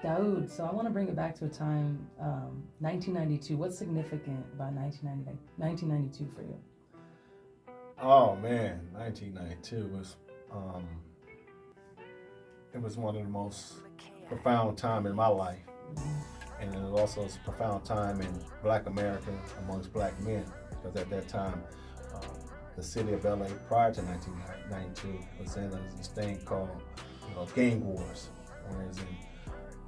Daude, so I want to bring it back to a time, 1992. What's significant about 1992 for you? Oh man, 1992 was um, it was one of the most profound time in my life, and it was also a profound time in Black America amongst Black men, because at that time, um, the city of LA prior to 1992 was in this thing called gang wars, whereas in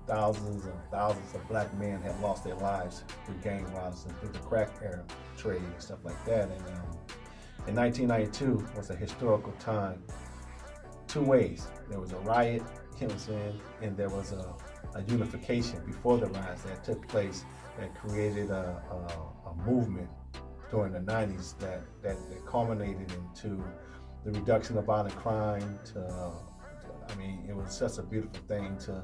thousands of Black men had lost their lives through gang violence and through the crack era trade and stuff like that. And in 1992 was a historical time, two ways. There was a riot, you know what I'm saying, and there was a unification before the riots that took place that created a movement during the 90s that culminated into the reduction of violent crime I mean, it was such a beautiful thing to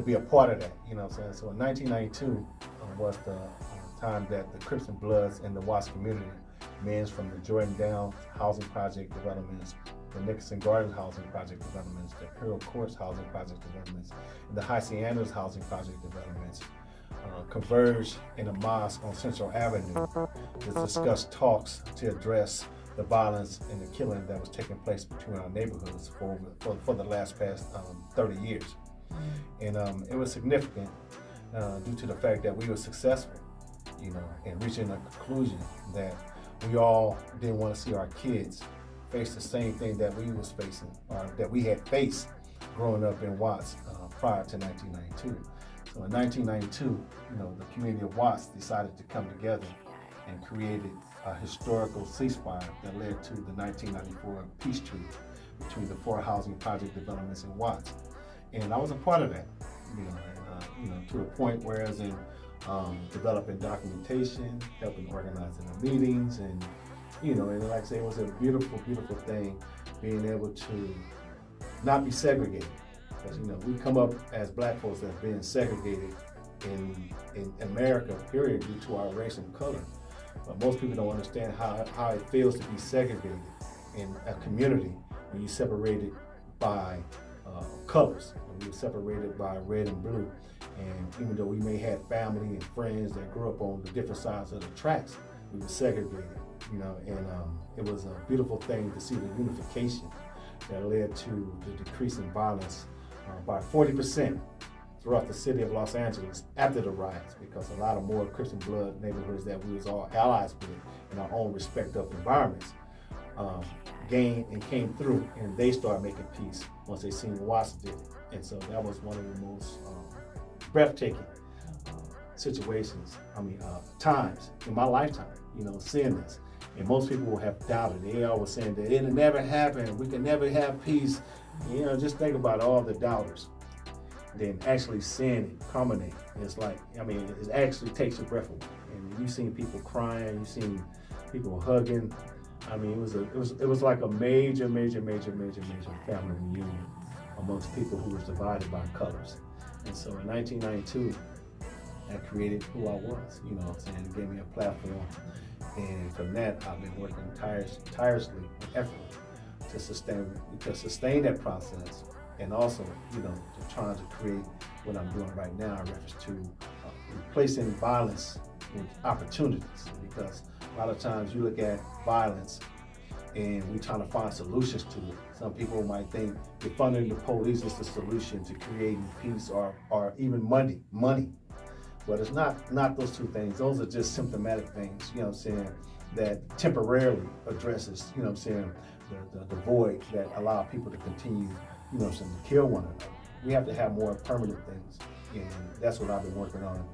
be a part of that, you know what I'm saying? So in 1992 was the time that the Crips and Bloods in the Watts community, men from the Jordan Downs housing project developments, the Nicholson Gardens housing project developments, the Imperial Courts housing project developments, and the Haciendas housing project developments, converged in a mosque on Central Avenue to discuss talks to address the violence and the killing that was taking place between our neighborhoods for the past 30 years. And it was significant due to the fact that we were successful, in reaching a conclusion that we all didn't want to see our kids face the same thing that we was facing, or that we had faced growing up in Watts prior to 1992. So in 1992, the community of Watts decided to come together and created a historical ceasefire that led to the 1994 peace treaty between the four housing project developments in Watts. And I was a part of that, to the point whereas in developing documentation, helping organizing the meetings, and like I say, it was a beautiful, beautiful thing being able to not be segregated. Because we come up as Black folks as being segregated in America, period, due to our race and color. But most people don't understand how it feels to be segregated in a community when you're separated by colors, when you're separated by red and blue. And even though we may have family and friends that grew up on the different sides of the tracks, we were segregated, and it was a beautiful thing to see the unification that led to the decrease in violence by 40% throughout the city of Los Angeles after the riots, because a lot of more Crips and Blood neighborhoods that we was all allies with in our own respective environments gained and came through, and they started making peace once they seen Watts did it. And so that was one of the most breathtaking times in my lifetime, seeing this. And most people will have doubted. They always saying that it'll never happen, we can never have peace. Just think about all the doubters. Then actually seeing it culminate, it's like, it actually takes your breath away. And you've seen people crying, you've seen people hugging. It was like a major family reunion amongst people who were divided by colors. And so in 1992, that created who I was, it gave me a platform. And from that, I've been working tirelessly and effortlessly to sustain that process, and also, to trying to create what I'm doing right now in reference to replacing violence with opportunities. Because a lot of times you look at violence and we're trying to find solutions to it. Some people might think defunding the police is the solution to creating peace or even money. But it's not those two things. Those are just symptomatic things, that temporarily addresses, the void that allow people to continue, to kill one another. We have to have more permanent things. And that's what I've been working on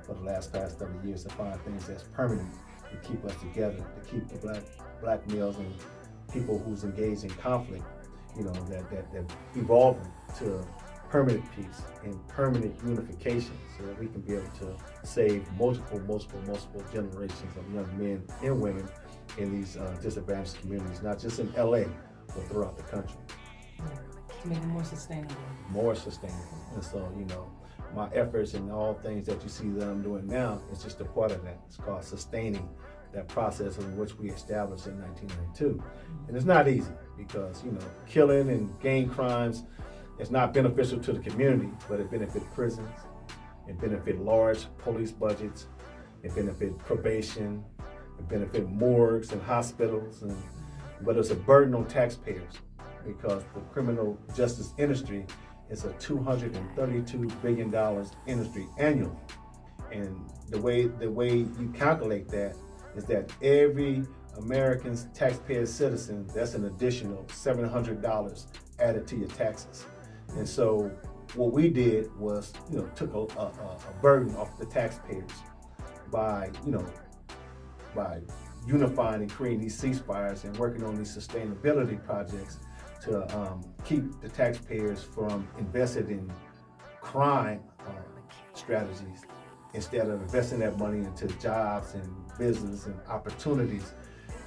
for the past 30 years, to find things that's permanent to keep us together, to keep the black males and people who's engaged in conflict, that evolving to permanent peace and permanent unification, so that we can be able to save multiple generations of young men and women in these disadvantaged communities, not just in LA, but throughout the country. To make it more sustainable. More sustainable. And so, my efforts and all things that you see that I'm doing now is just a part of that. It's called sustaining that process in which we established in 1992. And it's not easy because, killing and gang crimes it's not beneficial to the community, but it benefits prisons, it benefits large police budgets, it benefits probation, it benefits morgues and hospitals, but it's a burden on taxpayers because the criminal justice industry is a $232 billion industry annually. And the way you calculate that is that every American taxpayer citizen, that's an additional $700 added to your taxes. And so what we did was, took a burden off the taxpayers by unifying and creating these ceasefires and working on these sustainability projects to keep the taxpayers from investing in crime strategies instead of investing that money into jobs and business and opportunities,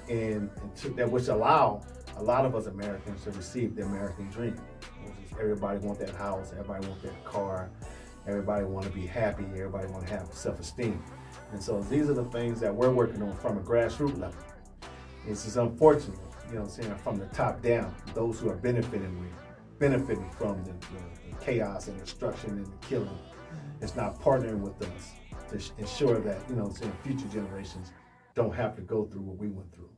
which allow a lot of us Americans to receive the American dream. Which is everybody want that house, everybody want that car, everybody want to be happy, everybody want to have self-esteem. And so these are the things that we're working on from a grassroots level. This is unfortunate, from the top down, those who are benefiting from the chaos and destruction and the killing. It's not partnering with us to ensure that, future generations don't have to go through what we went through.